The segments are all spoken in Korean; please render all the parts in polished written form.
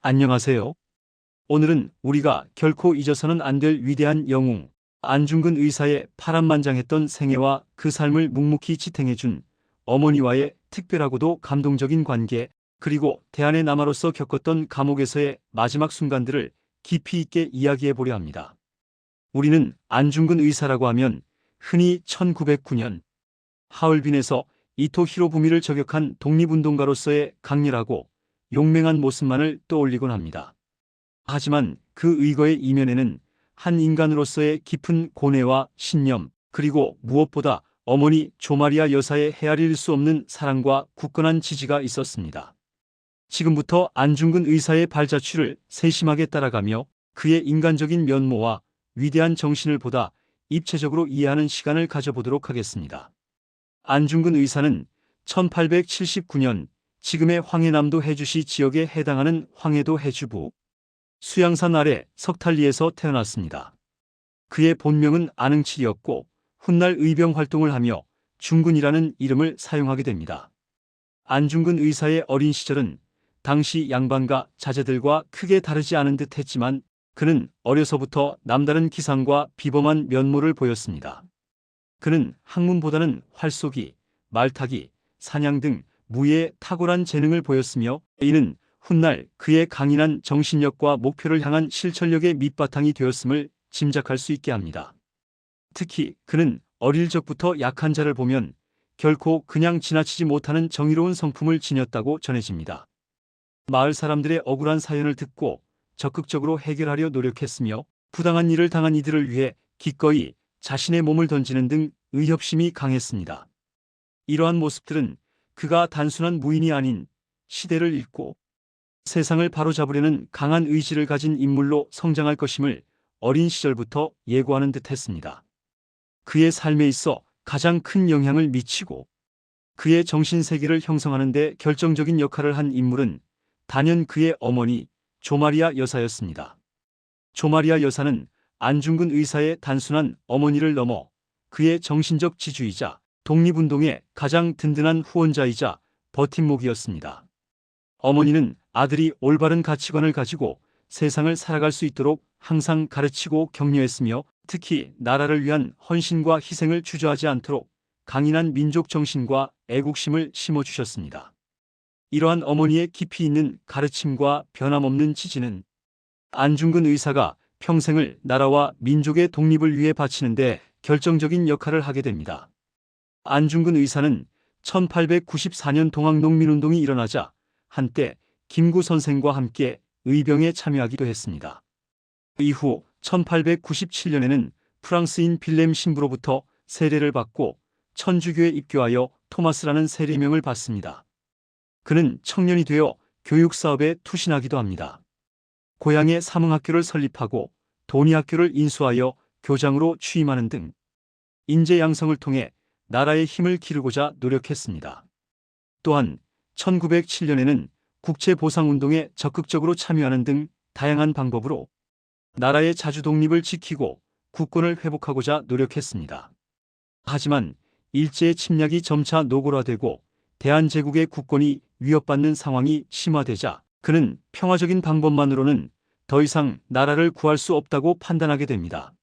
안녕하세요. 오늘은 우리가 결코 잊어서는 안 될 위대한 영웅, 안중근 의사의 파란만장했던 생애와 그 삶을 묵묵히 지탱해준 어머니와의 특별하고도 감동적인 관계, 그리고 대한의 남아로서 겪었던 감옥에서의 마지막 순간들을 깊이 있게 이야기해 보려 합니다. 우리는 안중근 의사라고 하면 흔히 1909년 하얼빈에서 이토 히로부미를 저격한 독립운동가로서의 강렬하고 용맹한 모습만을 떠올리곤 합니다. 하지만 그 의거의 이면에는 한 인간으로서의 깊은 고뇌와 신념, 그리고 무엇보다 어머니 조마리아 여사의 헤아릴 수 없는 사랑과 굳건한 지지가 있었습니다. 지금부터 안중근 의사의 발자취를 세심하게 따라가며 그의 인간적인 면모와 위대한 정신을 보다 입체적으로 이해하는 시간을 가져보도록 하겠습니다. 안중근 의사는 1879년 지금의 황해남도 해주시 지역에 해당하는 황해도 해주부 수양산 아래 석탈리에서 태어났습니다. 그의 본명은 안응칠이었고 훗날 의병 활동을 하며 중근이라는 이름을 사용하게 됩니다. 안중근 의사의 어린 시절은 당시 양반과 자제들과 크게 다르지 않은 듯 했지만 그는 어려서부터 남다른 기상과 비범한 면모를 보였습니다. 그는 학문보다는 활쏘기, 말타기, 사냥 등 무예에 탁월한 재능을 보였으며 이는 훗날 그의 강인한 정신력과 목표를 향한 실천력의 밑바탕이 되었음을 짐작할 수 있게 합니다. 특히 그는 어릴 적부터 약한 자를 보면 결코 그냥 지나치지 못하는 정의로운 성품을 지녔다고 전해집니다. 마을 사람들의 억울한 사연을 듣고 적극적으로 해결하려 노력했으며 부당한 일을 당한 이들을 위해 기꺼이 자신의 몸을 던지는 등 의협심이 강했습니다. 이러한 모습들은 그가 단순한 무인이 아닌 시대를 읽고 세상을 바로잡으려는 강한 의지를 가진 인물로 성장할 것임을 어린 시절부터 예고하는 듯 했습니다. 그의 삶에 있어 가장 큰 영향을 미치고 그의 정신세계를 형성하는 데 결정적인 역할을 한 인물은 단연 그의 어머니 조마리아 여사였습니다. 조마리아 여사는 안중근 의사의 단순한 어머니를 넘어 그의 정신적 지주이자 독립운동의 가장 든든한 후원자이자 버팀목이었습니다. 어머니는 아들이 올바른 가치관을 가지고 세상을 살아갈 수 있도록 항상 가르치고 격려했으며 특히 나라를 위한 헌신과 희생을 주저하지 않도록 강인한 민족 정신과 애국심을 심어주셨습니다. 이러한 어머니의 깊이 있는 가르침과 변함없는 지지는 안중근 의사가 평생을 나라와 민족의 독립을 위해 바치는데 결정적인 역할을 하게 됩니다. 안중근 의사는 1894년 동학농민운동이 일어나자 한때 김구 선생과 함께 의병에 참여하기도 했습니다. 이후 1897년에는 프랑스인 빌렘 신부로부터 세례를 받고 천주교에 입교하여 토마스라는 세례명을 받습니다. 그는 청년이 되어 교육사업에 투신하기도 합니다. 고향에 사문학교를 설립하고 돈이학교를 인수하여 교장으로 취임하는 등 인재 양성을 통해 나라의 힘을 기르고자 노력했습니다. 또한 1907년에는 국제보상운동에 적극적으로 참여하는 등 다양한 방법으로 나라의 자주 독립을 지키고 국권을 회복하고자 노력했습니다. 하지만 일제의 침략이 점차 노골화되고 대한제국의 국권이 위협받는 상황이 심화되자 그는 평화적인 방법만으로는 더 이상 나라를 구할 수 없다고 판단하게 됩니다.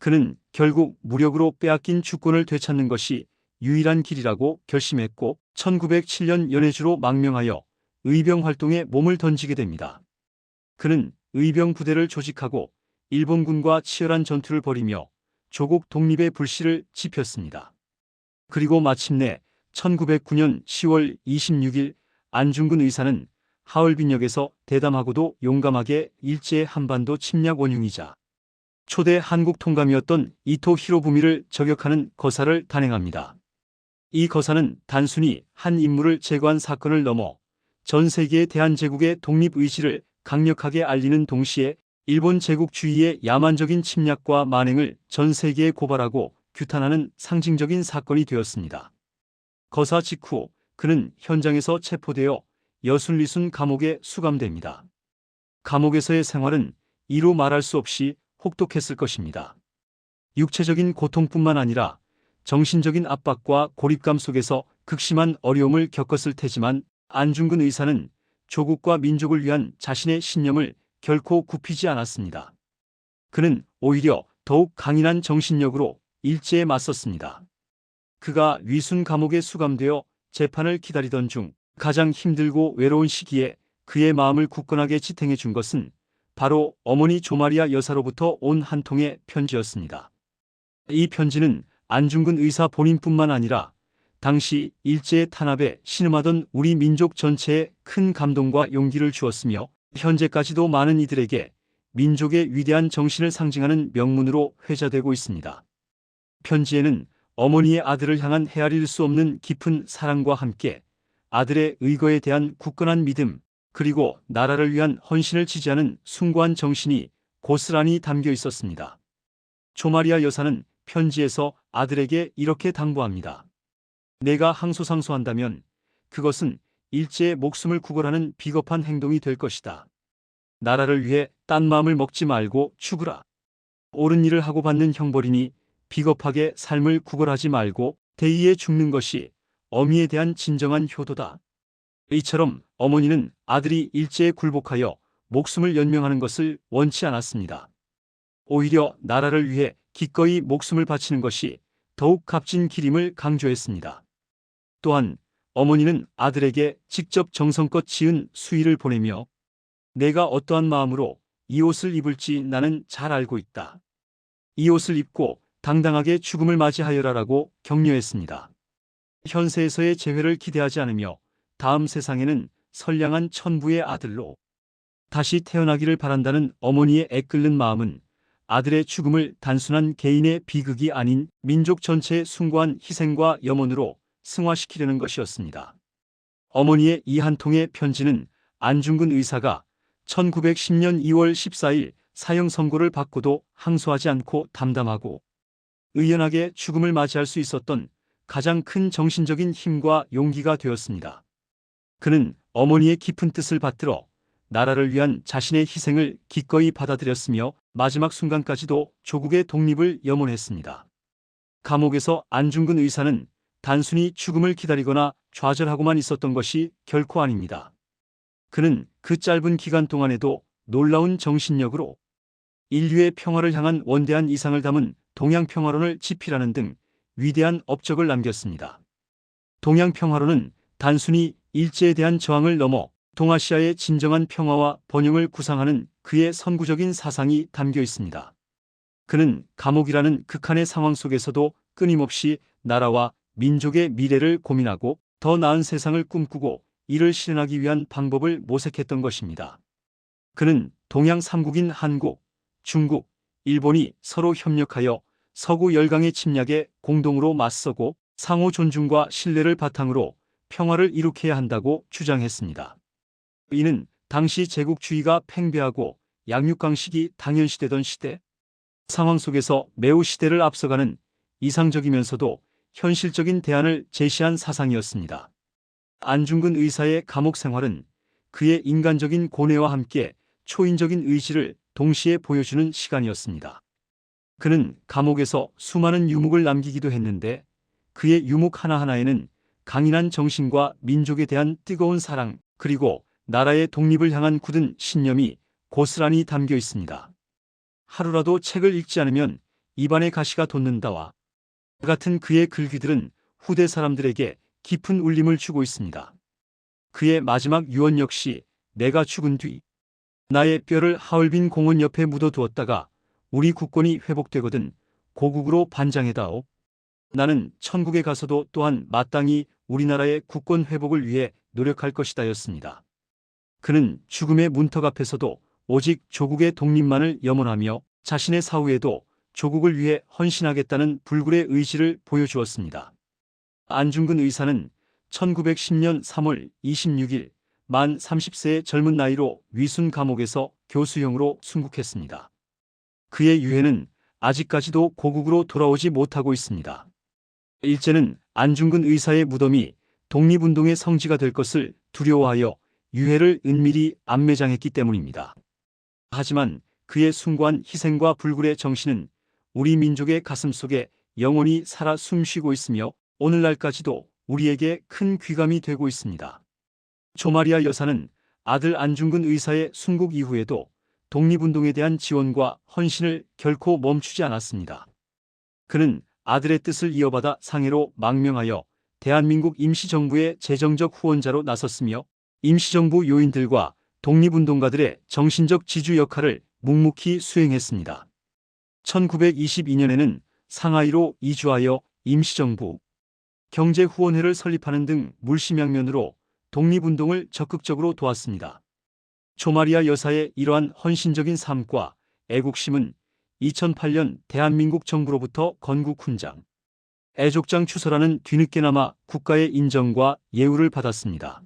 그는 결국 무력으로 빼앗긴 주권을 되찾는 것이 유일한 길이라고 결심했고 1907년 연해주로 망명하여 의병 활동에 몸을 던지게 됩니다. 그는 의병 부대를 조직하고 일본군과 치열한 전투를 벌이며 조국 독립의 불씨를 지폈습니다. 그리고 마침내 1909년 10월 26일 안중근 의사는 하얼빈역에서 대담하고도 용감하게 일제의 한반도 침략 원흉이자 초대 한국 통감이었던 이토 히로부미를 저격하는 거사를 단행합니다. 이 거사는 단순히 한 인물을 제거한 사건을 넘어 전 세계의 대한제국의 독립의지를 강력하게 알리는 동시에 일본 제국주의의 야만적인 침략과 만행을 전 세계에 고발하고 규탄하는 상징적인 사건이 되었습니다. 거사 직후 그는 현장에서 체포되어 여순리순 감옥에 수감됩니다. 감옥에서의 생활은 이루 말할 수 없이 혹독했을 것입니다. 육체적인 고통뿐만 아니라 정신적인 압박과 고립감 속에서 극심한 어려움을 겪었을 테지만 안중근 의사는 조국과 민족을 위한 자신의 신념을 결코 굽히지 않았습니다. 그는 오히려 더욱 강인한 정신력으로 일제에 맞섰습니다. 그가 위순 감옥에 수감되어 재판을 기다리던 중 가장 힘들고 외로운 시기에 그의 마음을 굳건하게 지탱해 준 것은 바로 어머니 조마리아 여사로부터 온 한 통의 편지였습니다. 이 편지는 안중근 의사 본인뿐만 아니라 당시 일제의 탄압에 신음하던 우리 민족 전체에 큰 감동과 용기를 주었으며 현재까지도 많은 이들에게 민족의 위대한 정신을 상징하는 명문으로 회자되고 있습니다. 편지에는 어머니의 아들을 향한 헤아릴 수 없는 깊은 사랑과 함께 아들의 의거에 대한 굳건한 믿음, 그리고 나라를 위한 헌신을 지지하는 숭고한 정신이 고스란히 담겨 있었습니다. 조마리아 여사는 편지에서 아들에게 이렇게 당부합니다. 내가 항소상소한다면 그것은 일제의 목숨을 구걸하는 비겁한 행동이 될 것이다. 나라를 위해 딴 마음을 먹지 말고 죽으라. 옳은 일을 하고 받는 형벌이니 비겁하게 삶을 구걸하지 말고 대의에 죽는 것이 어미에 대한 진정한 효도다. 이처럼 어머니는 아들이 일제에 굴복하여 목숨을 연명하는 것을 원치 않았습니다. 오히려 나라를 위해 기꺼이 목숨을 바치는 것이 더욱 값진 길임을 강조했습니다. 또한 어머니는 아들에게 직접 정성껏 지은 수의를 보내며 내가 어떠한 마음으로 이 옷을 입을지 나는 잘 알고 있다. 이 옷을 입고 당당하게 죽음을 맞이하여라라고 격려했습니다. 현세에서의 재회를 기대하지 않으며 다음 세상에는 선량한 천부의 아들로 다시 태어나기를 바란다는 어머니의 애끓는 마음은 아들의 죽음을 단순한 개인의 비극이 아닌 민족 전체의 숭고한 희생과 염원으로 승화시키려는 것이었습니다. 어머니의 이 한 통의 편지는 안중근 의사가 1910년 2월 14일 사형 선고를 받고도 항소하지 않고 담담하고 의연하게 죽음을 맞이할 수 있었던 가장 큰 정신적인 힘과 용기가 되었습니다. 그는 어머니의 깊은 뜻을 받들어 나라를 위한 자신의 희생을 기꺼이 받아들였으며 마지막 순간까지도 조국의 독립을 염원했습니다. 감옥에서 안중근 의사는 단순히 죽음을 기다리거나 좌절하고만 있었던 것이 결코 아닙니다. 그는 그 짧은 기간 동안에도 놀라운 정신력으로 인류의 평화를 향한 원대한 이상을 담은 동양평화론을 집필하는 등 위대한 업적을 남겼습니다. 동양평화론은 단순히 일제에 대한 저항을 넘어 동아시아의 진정한 평화와 번영을 구상하는 그의 선구적인 사상이 담겨 있습니다. 그는 감옥이라는 극한의 상황 속에서도 끊임없이 나라와 민족의 미래를 고민하고 더 나은 세상을 꿈꾸고 이를 실현하기 위한 방법을 모색했던 것입니다. 그는 동양 3국인 한국, 중국, 일본이 서로 협력하여 서구 열강의 침략에 공동으로 맞서고 상호 존중과 신뢰를 바탕으로 평화를 이룩해야 한다고 주장했습니다. 이는 당시 제국주의가 팽배하고 양육강식이 당연시되던 시대 상황 속에서 매우 시대를 앞서가는 이상적이면서도 현실적인 대안을 제시한 사상이었습니다. 안중근 의사의 감옥 생활은 그의 인간적인 고뇌와 함께 초인적인 의지를 동시에 보여주는 시간이었습니다. 그는 감옥에서 수많은 유목을 남기기도 했는데 그의 유목 하나하나에는 강인한 정신과 민족에 대한 뜨거운 사랑 그리고 나라의 독립을 향한 굳은 신념이 고스란히 담겨 있습니다. 하루라도 책을 읽지 않으면 입안에 가시가 돋는다와 같은 그의 글귀들은 후대 사람들에게 깊은 울림을 주고 있습니다. 그의 마지막 유언 역시 내가 죽은 뒤 나의 뼈를 하얼빈 공원 옆에 묻어두었다가 우리 국권이 회복되거든 고국으로 반장해다오. 나는 천국에 가서도 또한 마땅히 우리나라의 국권 회복을 위해 노력할 것이다였습니다. 그는 죽음의 문턱 앞에서도 오직 조국의 독립만을 염원하며 자신의 사후에도 조국을 위해 헌신하겠다는 불굴의 의지를 보여주었습니다. 안중근 의사는 1910년 3월 26일 만 30세의 젊은 나이로 위순 감옥에서 교수형으로 순국했습니다. 그의 유해는 아직까지도 고국으로 돌아오지 못하고 있습니다. 일제는 안중근 의사의 무덤이 독립운동의 성지가 될 것을 두려워하여 유해를 은밀히 암매장했기 때문입니다. 하지만 그의 숭고한 희생과 불굴의 정신은 우리 민족의 가슴속에 영원히 살아 숨쉬고 있으며 오늘날까지도 우리에게 큰 귀감이 되고 있습니다. 조마리아 여사는 아들 안중근 의사의 순국 이후에도 독립운동에 대한 지원과 헌신을 결코 멈추지 않았습니다. 그는 아들의 뜻을 이어받아 상해로 망명하여 대한민국 임시정부의 재정적 후원자로 나섰으며 임시정부 요인들과 독립운동가들의 정신적 지주 역할을 묵묵히 수행했습니다. 1922년에는 상하이로 이주하여 임시정부 경제후원회를 설립하는 등 물심양면으로 독립운동을 적극적으로 도왔습니다. 조마리아 여사의 이러한 헌신적인 삶과 애국심은 2008년 대한민국 정부로부터 건국훈장, 애족장 추서라는 뒤늦게나마 국가의 인정과 예우를 받았습니다.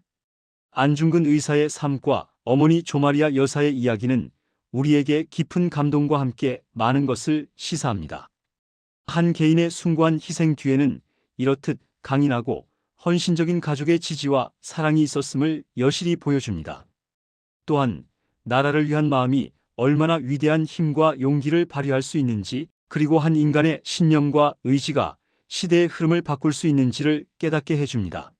안중근 의사의 삶과 어머니 조마리아 여사의 이야기는 우리에게 깊은 감동과 함께 많은 것을 시사합니다. 한 개인의 숭고한 희생 뒤에는 이렇듯 강인하고 헌신적인 가족의 지지와 사랑이 있었음을 여실히 보여줍니다. 또한 나라를 위한 마음이 얼마나 위대한 힘과 용기를 발휘할 수 있는지, 그리고 한 인간의 신념과 의지가 시대의 흐름을 바꿀 수 있는지를 깨닫게 해줍니다.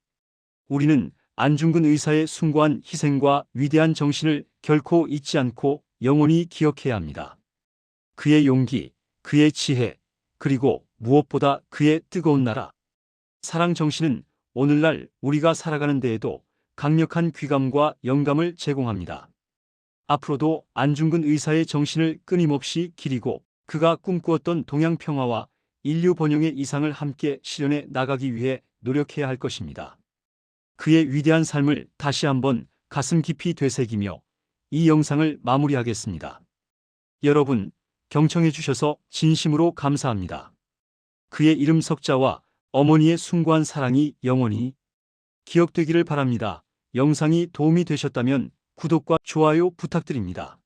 우리는 안중근 의사의 숭고한 희생과 위대한 정신을 결코 잊지 않고 영원히 기억해야 합니다. 그의 용기, 그의 지혜, 그리고 무엇보다 그의 뜨거운 나라 사랑 정신은 오늘날 우리가 살아가는 데에도 강력한 귀감과 영감을 제공합니다. 앞으로도 안중근 의사의 정신을 끊임없이 기리고 그가 꿈꾸었던 동양 평화와 인류 번영의 이상을 함께 실현해 나가기 위해 노력해야 할 것입니다. 그의 위대한 삶을 다시 한번 가슴 깊이 되새기며 이 영상을 마무리하겠습니다. 여러분, 경청해 주셔서 진심으로 감사합니다. 그의 이름 석자와 어머니의 숭고한 사랑이 영원히 기억되기를 바랍니다. 영상이 도움이 되셨다면 구독과 좋아요 부탁드립니다.